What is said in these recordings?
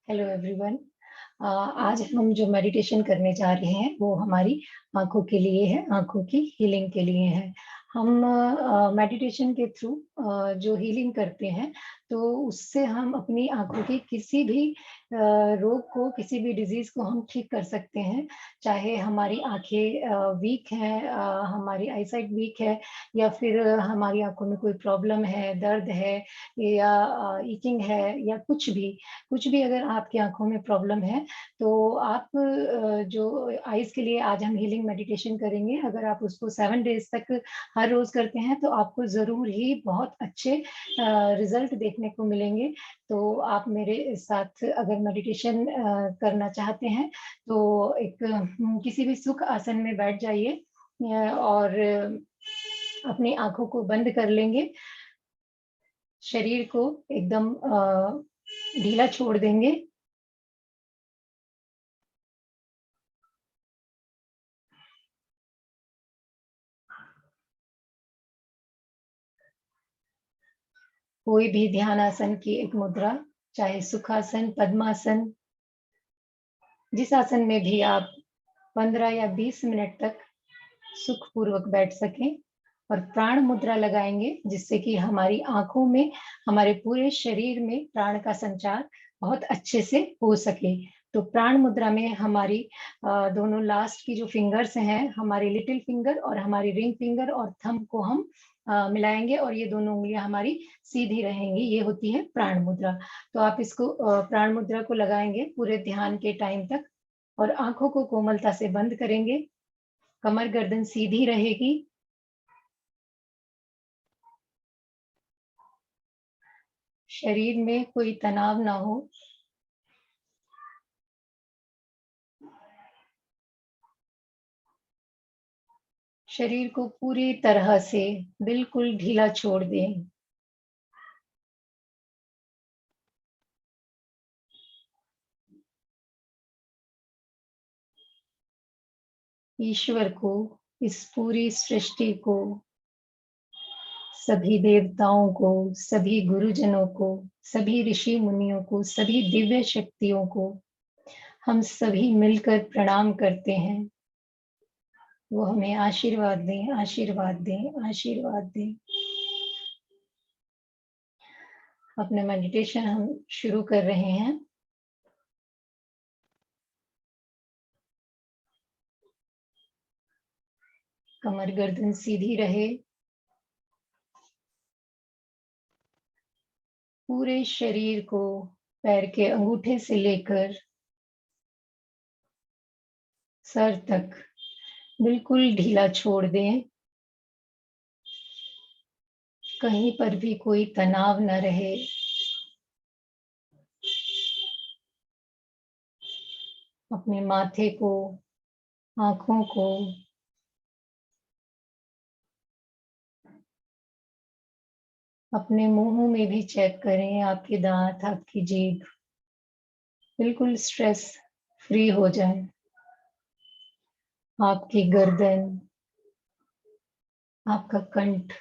Hello everyone. आज हम जो मेडिटेशन करने जा रहे हैं वो हमारी आंखों के लिए है, आंखों की हीलिंग के लिए है। हम मेडिटेशन के थ्रू जो हीलिंग करते हैं तो उससे हम अपनी आंखों की किसी भी रोग को, किसी भी डिजीज को हम ठीक कर सकते हैं। चाहे हमारी आंखें वीक हैं, हमारी आईसाइट वीक है, या फिर हमारी आंखों में कोई प्रॉब्लम है, दर्द है, या ईचिंग है, या कुछ भी अगर आपकी आंखों में प्रॉब्लम है तो आप जो आईज के लिए आज हम हीलिंग मेडिटेशन करेंगे, अगर आप उसको 7 डेज तक हर रोज करते हैं तो आपको जरूर ही बहुत अच्छे रिजल्ट देखने को मिलेंगे। तो आप मेरे साथ अगर मेडिटेशन करना चाहते हैं तो एक किसी भी सुख आसन में बैठ जाइए और अपनी आंखों को बंद कर लेंगे। शरीर को एकदम ढीला छोड़ देंगे। कोई भी ध्यान आसन की एक मुद्रा, चाहे सुखासन, पद्मासन, जिस आसन में भी आप 15 या 20 मिनट तक सुखपूर्वक बैठ सकें, और प्राण मुद्रा लगाएंगे जिससे कि हमारी आंखों में, हमारे पूरे शरीर में प्राण का संचार बहुत अच्छे से हो सके। तो प्राण मुद्रा में हमारी दोनों लास्ट की जो फिंगर्स हैं, हमारी लिटिल फिंगर और हमारी रिंग फिंगर और थंब को हम मिलाएंगे और ये दोनों उंगलियां हमारी सीधी रहेंगी। ये होती है प्राण मुद्रा। तो आप इसको प्राण मुद्रा को लगाएंगे पूरे ध्यान के टाइम तक और आंखों को कोमलता से बंद करेंगे। कमर गर्दन सीधी रहेगी। शरीर में कोई तनाव ना हो। शरीर को पूरी तरह से बिल्कुल ढीला छोड़ दें। ईश्वर को, इस पूरी सृष्टि को, सभी देवताओं को, सभी गुरुजनों को, सभी ऋषि मुनियों को, सभी दिव्य शक्तियों को हम सभी मिलकर प्रणाम करते हैं। वो हमें आशीर्वाद दें, आशीर्वाद दें, आशीर्वाद दें। अपने मेडिटेशन हम शुरू कर रहे हैं। कमर गर्दन सीधी रहे। पूरे शरीर को पैर के अंगूठे से लेकर सर तक बिल्कुल ढीला छोड़ दें। कहीं पर भी कोई तनाव न रहे। अपने माथे को, आंखों को, अपने मुंह में भी चेक करें। आपके दांत, आपकी जीभ बिल्कुल स्ट्रेस फ्री हो जाए। आपकी गर्दन, आपका कंठ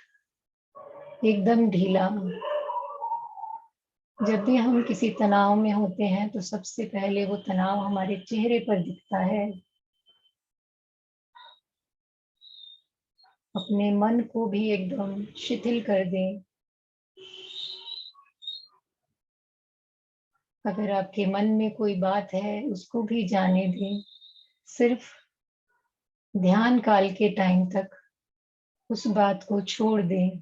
एकदम ढीला। जब भी हम किसी तनाव में होते हैं तो सबसे पहले वो तनाव हमारे चेहरे पर दिखता है। अपने मन को भी एकदम शिथिल कर दें। अगर आपके मन में कोई बात है उसको भी जाने दें। सिर्फ ध्यान काल के टाइम तक उस बात को छोड़ दें।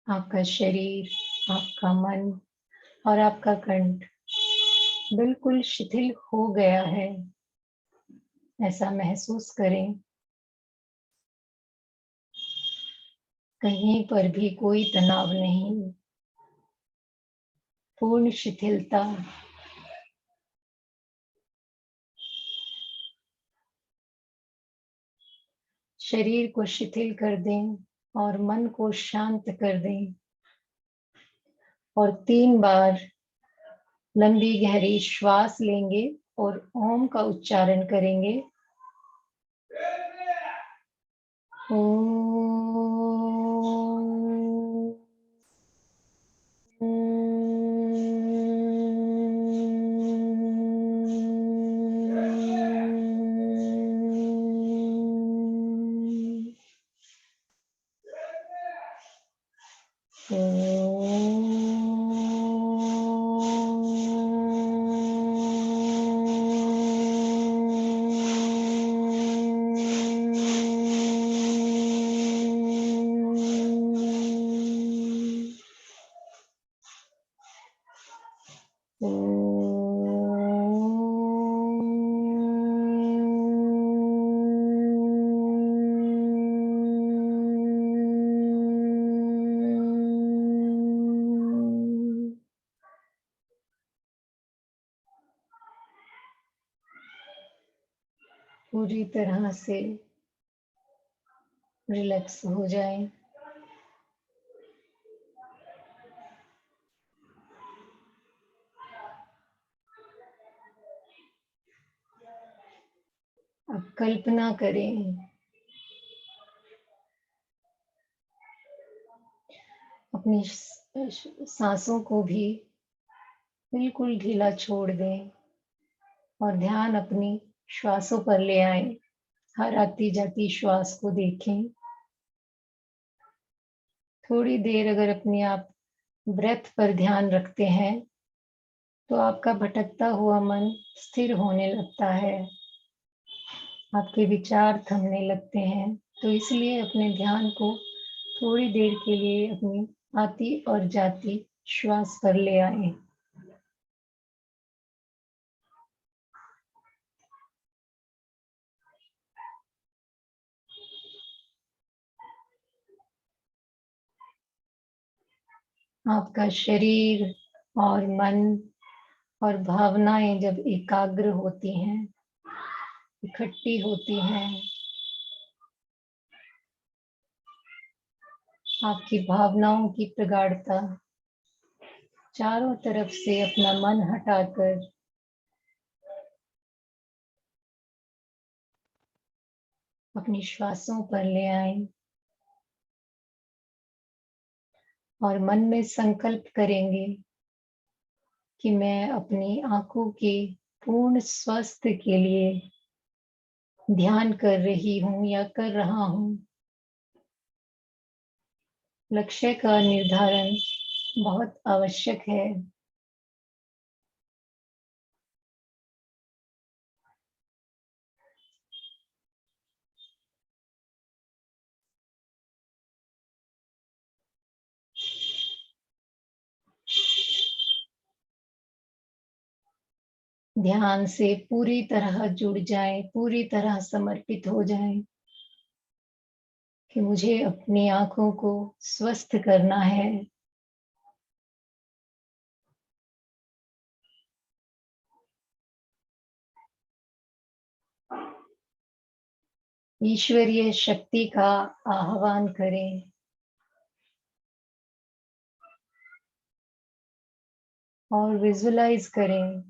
आपका शरीर, आपका मन और आपका कंठ बिल्कुल शिथिल हो गया है, ऐसा महसूस करें। कहीं पर भी कोई तनाव नहीं, पूर्ण शिथिलता। शरीर को शिथिल कर दें और मन को शांत कर दें। और 3 बार लंबी गहरी श्वास लेंगे और ओम का उच्चारण करेंगे। ओम। पूरी तरह से रिलैक्स हो जाएं। अब कल्पना करें अपनी सांसों को भी बिल्कुल ढीला छोड़ दें और ध्यान अपनी श्वासों पर ले आए। हर आती जाती श्वास को देखें। थोड़ी देर अगर अपने आप ब्रेथ पर ध्यान रखते हैं तो आपका भटकता हुआ मन स्थिर होने लगता है, आपके विचार थमने लगते हैं। तो इसलिए अपने ध्यान को थोड़ी देर के लिए अपनी आती और जाती श्वास पर ले आए। आपका शरीर और मन और भावनाएं जब एकाग्र होती हैं, इकट्ठी होती हैं, आपकी भावनाओं की प्रगाढ़ता चारों तरफ से अपना मन हटाकर अपनी श्वासों पर ले आए और मन में संकल्प करेंगे कि मैं अपनी आंखों के पूर्ण स्वास्थ्य के लिए ध्यान कर रही हूँ या कर रहा हूँ। लक्ष्य का निर्धारण बहुत आवश्यक है। ध्यान से पूरी तरह जुड़ जाएं, पूरी तरह समर्पित हो जाएं कि मुझे अपनी आंखों को स्वस्थ करना है। ईश्वरीय शक्ति का आह्वान करें और विजुलाइज करें,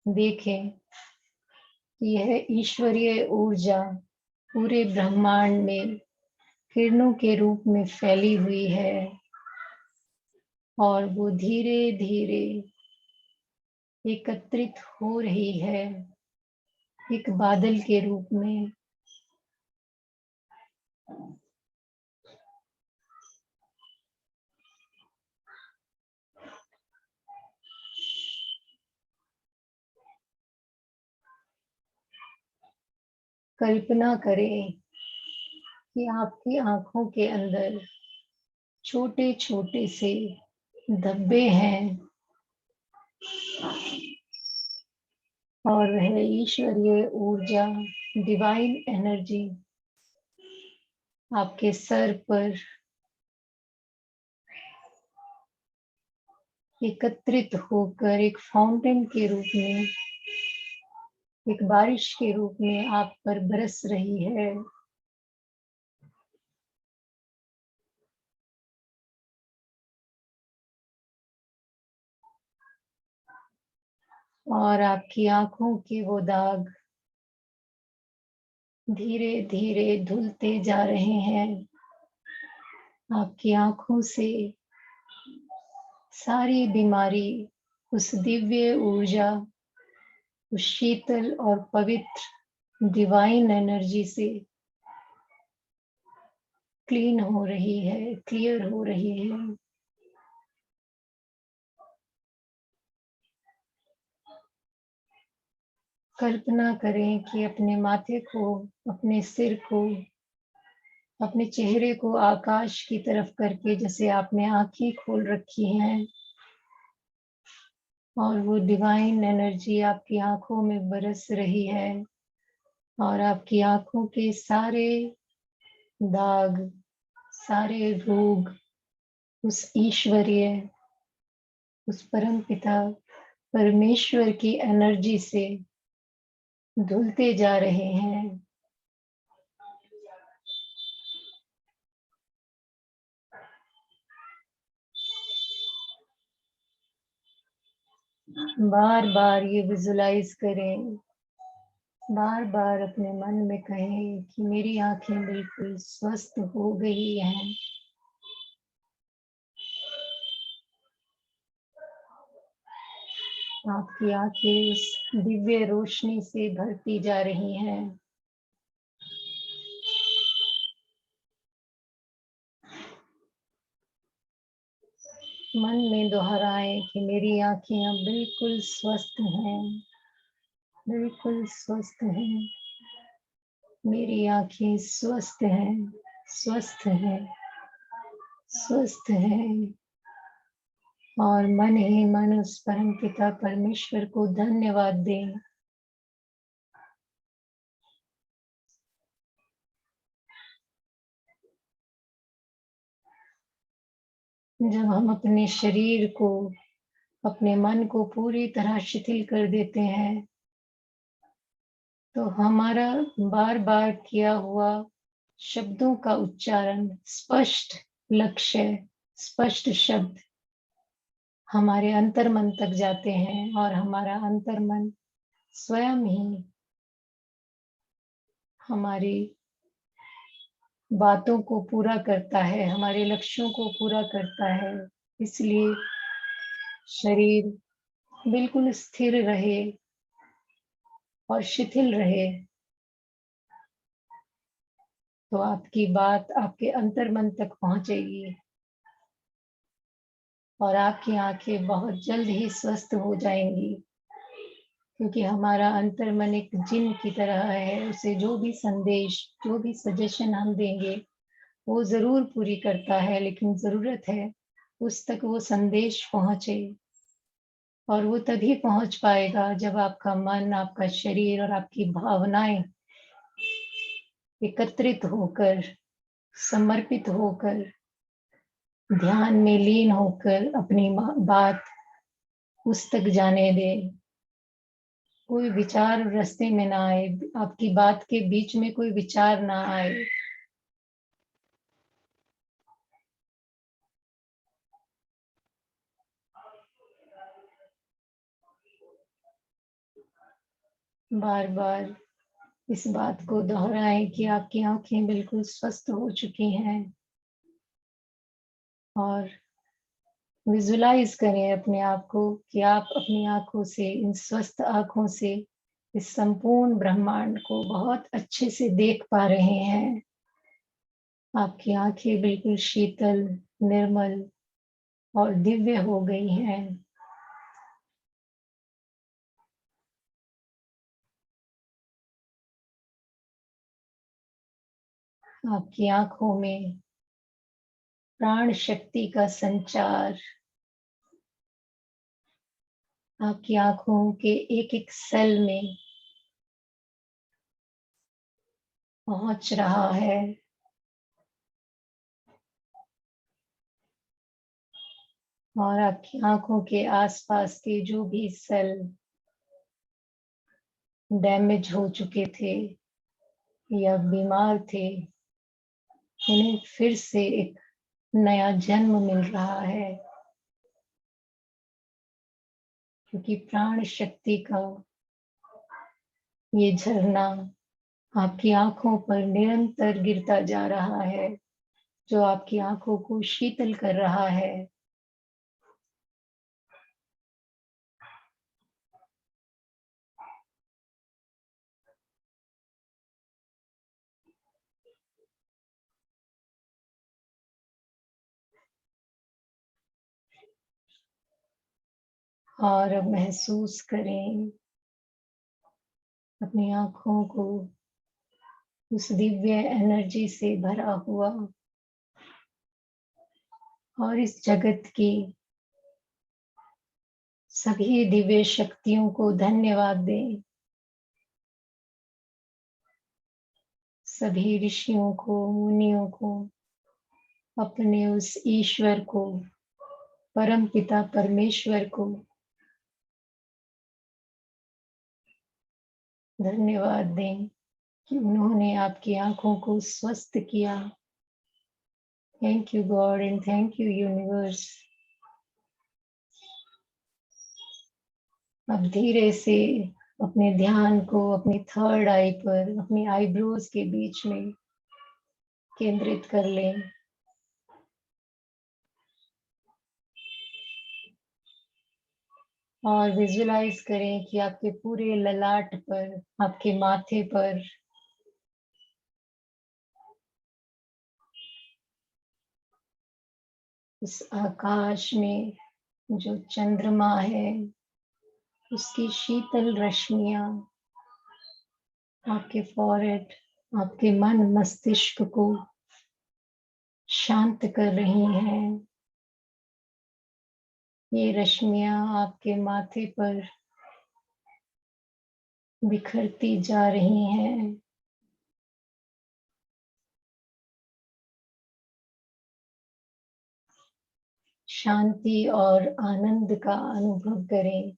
देखें कि यह ईश्वरीय ऊर्जा पूरे ब्रह्मांड में किरणों के रूप में फैली हुई है और वो धीरे धीरे एकत्रित हो रही है एक बादल के रूप में। कल्पना करें कि आपकी आंखों के अंदर छोटे छोटे से धब्बे हैं और वह ईश्वरीय ऊर्जा, डिवाइन एनर्जी आपके सर पर एकत्रित होकर एक फाउंटेन के रूप में, एक बारिश के रूप में आप पर बरस रही है। और आपकी आंखों के वो दाग धीरे धीरे धुलते जा रहे हैं। आपकी आंखों से सारी बीमारी उस दिव्य ऊर्जा, उस शीतल और पवित्र डिवाइन एनर्जी से क्लीन हो रही है, क्लियर हो रही है। कल्पना करें कि अपने माथे को, अपने सिर को, अपने चेहरे को आकाश की तरफ करके जैसे आपने आँखें खोल रखी हैं और वो डिवाइन एनर्जी आपकी आँखों में बरस रही है और आपकी आँखों के सारे दाग, सारे रोग उस ईश्वरीय, उस परमपिता परमेश्वर की एनर्जी से धुलते जा रहे हैं। बार-बार ये विजुलाइज करें, बार-बार अपने मन में कहें कि मेरी आँखें बिल्कुल स्वस्थ हो गई हैं। आपकी आँखें इस दिव्य रोशनी से भरती जा रही हैं। मन में दोहराएं कि मेरी आँखें अब बिल्कुल स्वस्थ हैं, बिल्कुल स्वस्थ हैं। मेरी आँखें स्वस्थ हैं, स्वस्थ हैं, स्वस्थ हैं। और मन ही मन उस परमपिता परमेश्वर को धन्यवाद दें। जब हम अपने शरीर को, अपने मन को पूरी तरह शिथिल कर देते हैं, तो हमारा बार-बार किया हुआ शब्दों का उच्चारण, स्पष्ट लक्ष्य, स्पष्ट शब्द हमारे अंतर्मन तक जाते हैं और हमारा अंतर्मन स्वयं ही हमारी बातों को पूरा करता है, हमारे लक्ष्यों को पूरा करता है। इसलिए शरीर बिल्कुल स्थिर रहे और शिथिल रहे, तो आपकी बात आपके अंतर्मन तक पहुँचेगी और आपकी आँखें बहुत जल्द ही स्वस्थ हो जाएँगी। क्योंकि हमारा अंतर्मन एक जिन की तरह है, उसे जो भी संदेश, जो भी सजेशन हम देंगे, वो ज़रूर पूरी करता है, लेकिन ज़रूरत है उस तक वो संदेश पहुँचे और वो तभी पहुँच पाएगा जब आपका मन, आपका शरीर और आपकी भावनाएँ एकत्रित होकर, समर्पित होकर, ध्यान में लीन होकर अपनी बात उस तक जाने दें। कोई विचार रास्ते में ना आए, आपकी बात के बीच में कोई विचार ना आए। बार-बार इस बात को दोहराएं कि आपकी आँखें बिल्कुल स्वस्थ हो चुकी हैं और विजुलाइज करें अपने आप को कि आप अपनी आँखों से, इन स्वस्थ आँखों से इस संपूर्ण ब्रह्मांड को बहुत अच्छे से देख पा रहे हैं। आपकी आँखें बिल्कुल शीतल, निर्मल और दिव्य हो गई हैं। आपकी आँखों में प्राण शक्ति का संचार, आपकी आँखों के एक-एक सेल में पहुँच रहा है। और आपकी आँखों के आसपास के जो भी सेल डैमेज हो चुके थे या बीमार थे, उन्हें फिर से एक नया जन्म मिल रहा है, क्योंकि प्राण शक्ति का ये झरना आपकी आँखों पर निरंतर गिरता जा रहा है, जो आपकी आँखों को शीतल कर रहा है। और अब महसूस करें अपनी आँखों को उस दिव्य एनर्जी से भरा हुआ और इस जगत की सभी दिव्य शक्तियों को धन्यवाद दें। सभी ऋषियों को, मुनियों को, अपने उस ईश्वर को, परमपिता परमेश्वर को धन्यवाद दें कि उन्होंने आपकी आँखों को स्वस्थ किया। Thank you God and thank you universe. अब धीरे से अपने ध्यान को अपनी थर्ड आई पर, अपनी आईब्रोज के बीच में केंद्रित कर लें। और विजुलाइज करें कि आपके पूरे ललाट पर, आपके माथे पर इस आकाश में जो चंद्रमा है, उसकी शीतल रश्मियां आपके फॉरहेड, आपके मन मस्तिष्क को शांत कर रही हैं। ये रश्मियां आपके माथे पर बिखरती जा रही हैं। शांति और आनंद का अनुभव करें।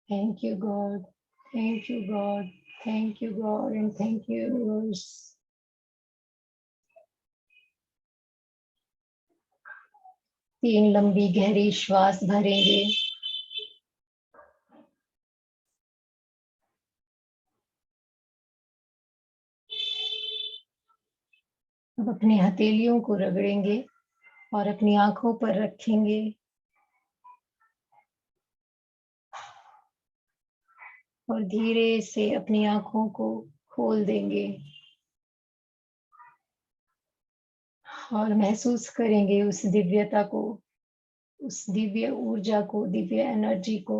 Thank you, God. Thank you, God. Thank you, God, and thank you, universe. 3 लंबी गहरी श्वास भरेंगे। अब अपनी हथेलियों को रगड़ेंगे और अपनी आंखों पर रखेंगे। और धीरे से अपनी आंखों को खोल देंगे और महसूस करेंगे उस दिव्यता को, उस दिव्य ऊर्जा को, दिव्य एनर्जी को।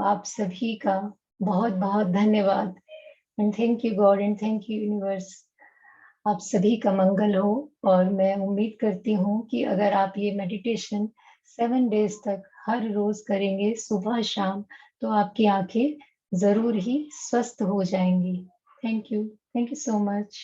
आप सभी का बहुत बहुत धन्यवाद and thank you God and thank you universe. आप सभी का मंगल हो और मैं उम्मीद करती हूँ कि अगर आप ये मेडिटेशन 7 डेज तक हर रोज करेंगे सुबह शाम, तो आपकी आंखें जरूर ही स्वस्थ हो जाएंगी। Thank you so much.